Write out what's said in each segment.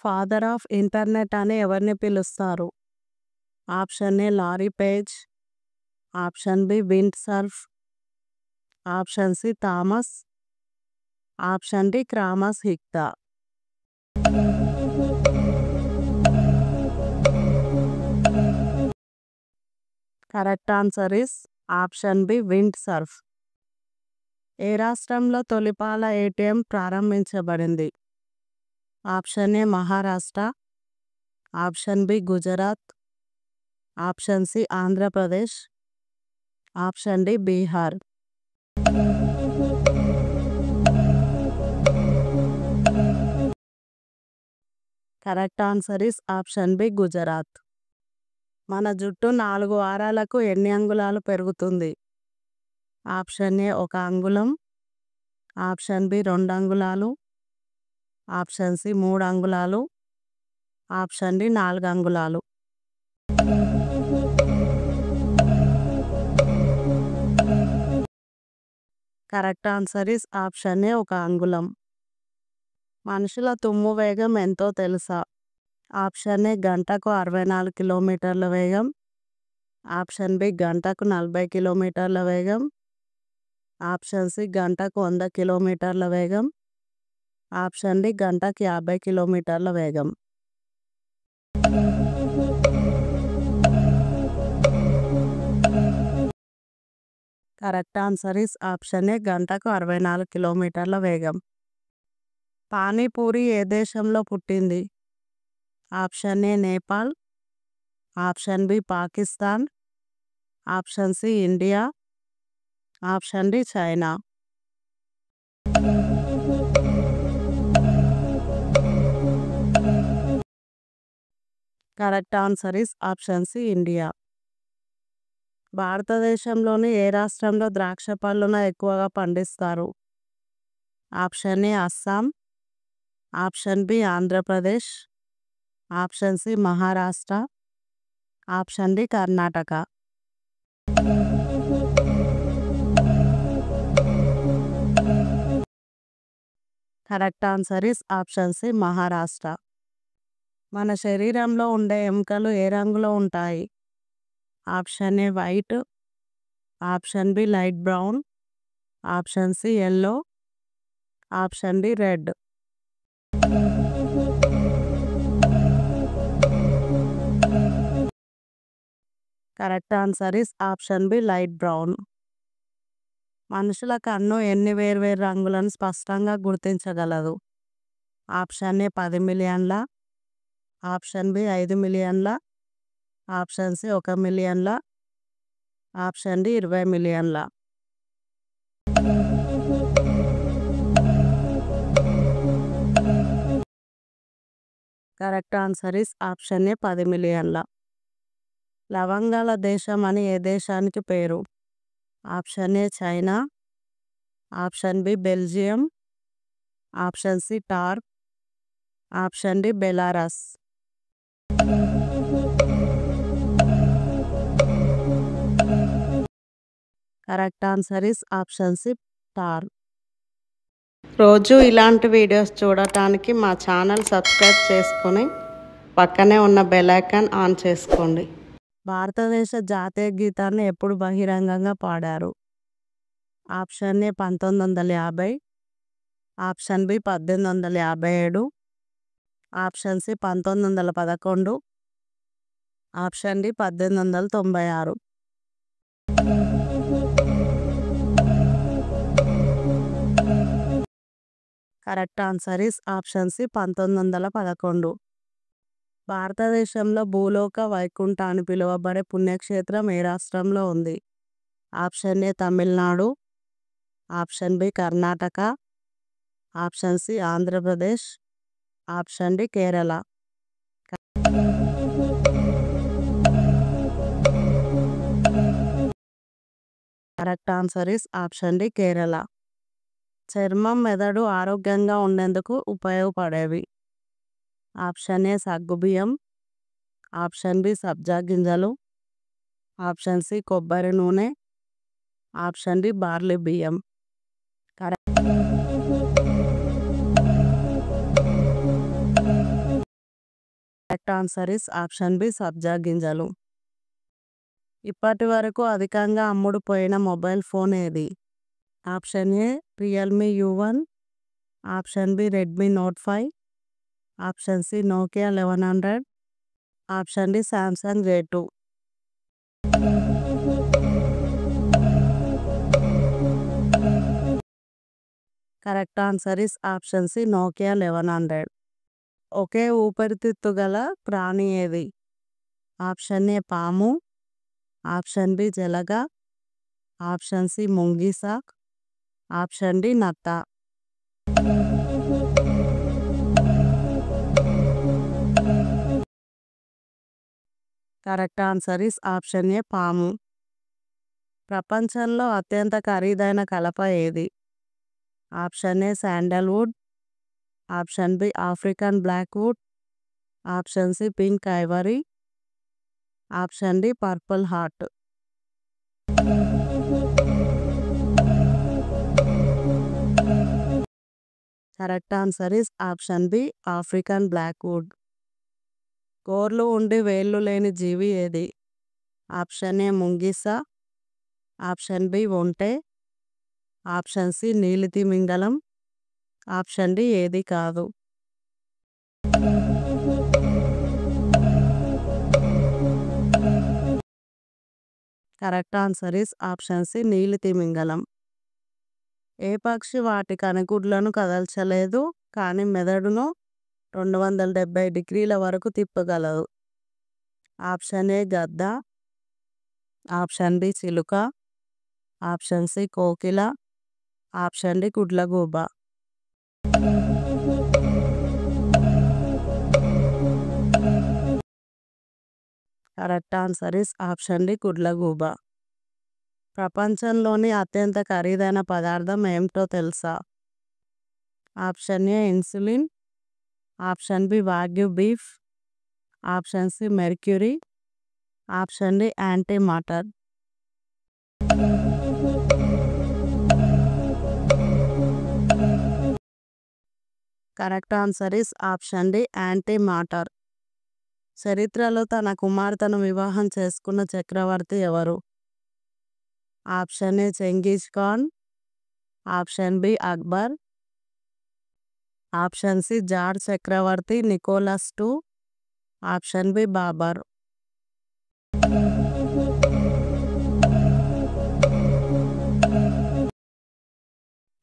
Father of internet అని ఎవరిని పిలుస్తారు? Option A Larry Page, option B Vint Cerf, option C Thomas, option D క్రామస్ హిక్తా. Correct answer is option B Vint Cerf. ఏ రాష్ట్రంలో తొలిపాల ఏటీఎం ప్రారంభించబడింది? Option A Maharashtra, option B Gujarat, option C Andhra Pradesh, option D Bihar. Correct answer is option B Gujarat. మన జుట్టు 4 వారాలకు ఎన్ని అంగుళాలు పెరుగుతుంది? ఆప్షన్ ఏ 1 అంగుళం, ఆప్షన్ బి 2 అంగుళాలు, ఆప్షన్ సి 3 అంగుళాలు, ఆప్షన్ డి 4 అంగుళాలు. కరెక్ట్ ఆన్సర్ ఇస్ ఆప్షన్ ఏ 1 అంగుళం. మనుషుల తుమ్ము వేగం ఎంతో తెలుసా? ఆప్షన్ ఏ గంటకు 64 కిలోమీటర్ల వేగం, ఆప్షన్ బి గంటకు 40 కిలోమీటర్ల వేగం, ఆప్షన్ సి గంటకు 100 కిలోమీటర్ల వేగం, ఆప్షన్ డి గంటకు 50 కిలోమీటర్ల వేగం. Correct answer is option A గంటకు 64 కిలోమీటర్ల వేగం. పానీపూరి ఏ దేశంలో పుట్టింది? Option A Nepal, option B Pakistan, option C India, option D China. Correct answer is option C India. భారతదేశంలోని ఏ రాష్ట్రంలో ద్రాక్ష పళ్ళను ఎక్కువగా పండిస్తారు? Option A Assam, option B Andhra Pradesh, option C Maharashtra, option D Karnataka. Correct answer is option C Maharashtra. మన శరీరంలో ఉండే ఎముకలు ఏ రంగులో ఉంటాయి? Option A white, option B light brown, option C yellow, option D red. Correct answer is option B light brown. మనుషుల కన్ను ఎన్ని వేర్వేరు రంగులను స్పష్టంగా గుర్తించగలదు? ఆప్షన్ ఏ 10 మిలియన్ల, ఆప్షన్ బి 5 మిలియన్ల, ఆప్షన్ సి 1 మిలియన్ల, ఆప్షన్ డి 20 మిలియన్ల. Correct answer is option A 10 మిలియన్ల. లవంగాల దేశం అని ఏ దేశానికి పేరు? Option A China, option B Belgium, option C టార్క్, option D Belarus. Correct answer is option C టార్క్. రోజు ఇలాంటి వీడియోస్ చూడటానికి మా ఛానల్ సబ్స్క్రైబ్ చేసుకొని పక్కనే ఉన్న బెల్ ఐకాన్ ఆన్ చేసుకోండి. భారతదేశ జాతీయ గీతాన్ని ఎప్పుడు బహిరంగంగా పాడారు? Option A 1950, option B 1857, option C 1911, option D 1896. Correct answer is option C 1911. భారతదేశంలో భూలోక వైకుంఠ అని పిలువబడే పుణ్యక్షేత్రం ఏ రాష్ట్రంలో ఉంది? Option A Tamil Nadu, option B Karnataka, option C Andhra Pradesh, option D Kerala. Correct answer is option D Kerala. చర్మం మెదడు ఆరోగ్యంగా ఉండేందుకు ఉపయోగపడేవి? ఆప్షన్ ఏ సగ్గుబియ్యం, ఆప్షన్ బి సబ్జా గింజలు, ఆప్షన్ సి కొబ్బరి నూనె, ఆప్షన్ డి బార్లీ బియ్యం. Correct correct answer is option B సబ్జా గింజలు. ఇప్పటి వరకు అధికంగా అమ్ముడుపోయిన మొబైల్ ఫోన్ ఏది? Option A Realme U one, option B Redmi Note 5, option C Nokia 1100, option D Samsung J2. Correct answer is option C Nokia 1100. ఒకే ఊపిరితిత్తు గల ప్రాణి ఏది? ఆప్షన్ ఏ పాము, ఆప్షన్ బి జలగ, ఆప్షన్ సి ముంగీస, ఆప్షన్ డి నత్త. Correct answer is option A పాము. ప్రపంచంలో అత్యంత ఖరీదైన కలప ఏది? Option A sandalwood, option B African blackwood, option C pink ivory, option D purple heart. Correct answer is option B African blackwood. గోర్లు ఉండి వేళ్ళు లేని జీవి ఏది? ఆప్షన్ ఏ ముంగిస, ఆప్షన్ బి ఒంటె, ఆప్షన్ సి నీలితిమింగలం, ఆప్షన్ డి ఏది కాదు. Correct answer is option C నీలితిమింగలం. ఏ పక్షి వాటి కనుగుడ్లను కదల్చలేదు కానీ మెదడును 270 డిగ్రీల వరకు తిప్పగలదు? ఆప్షన్ ఏ గద్ద, ఆప్షన్ బి చిలుక, ఆప్షన్ సి కోకిల, ఆప్షన్ డి గుడ్లగూబ. Correct answer is option D గుడ్లగూబ. ప్రపంచంలోని అత్యంత ఖరీదైన పదార్థం ఏమిటో తెలుసా? Option A insulin, option B wagyu beef, option C mercury, option D antimatter. Correct answer is option D antimatter. చరిత్రలో తన కుమార్తెను వివాహం చేసుకున్న చక్రవర్తి ఎవరు? Option A Genghis Khan, option B Akbar, option C George చక్రవర్తి Nicholas II, option B Babar.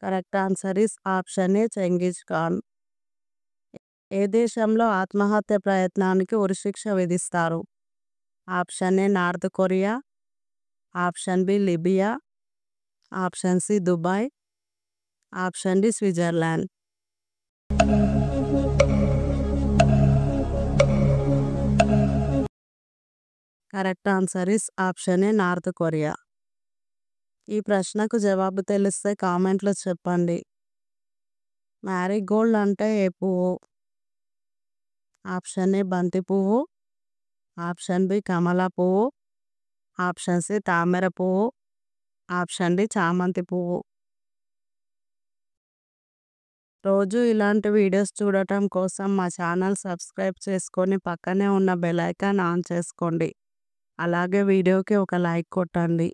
Correct answer is option A Genghis Khan. ఏ దేశంలో ఆత్మహత్య ప్రయత్నానికి ఉరిశిక్ష విధిస్తారు? Option A North Korea, option B Libya, option C Dubai, option D Switzerland. Correct answer is option A North Korea. ఈ ప్రశ్నకు జవాబు తెలిస్తే కామెంట్లో చెప్పండి. మ్యారీగోల్డ్ అంటే ఏ పువ్వు? ఆప్షన్ ఏ బంతి పువ్వు, ఆప్షన్ బి కమల పువ్వు, ఆప్షన్ సి తామర పువ్వు, ఆప్షన్ డి చామంతి పువ్వు. రోజు ఇలాంటి వీడియోస్ చూడటం కోసం మా ఛానల్ సబ్స్క్రైబ్ చేసుకొని పక్కనే ఉన్న బెల్ ఐకాన్ ఆన్ చేసుకోండి. అలాగే వీడియోకి ఒక లైక్ కొట్టండి.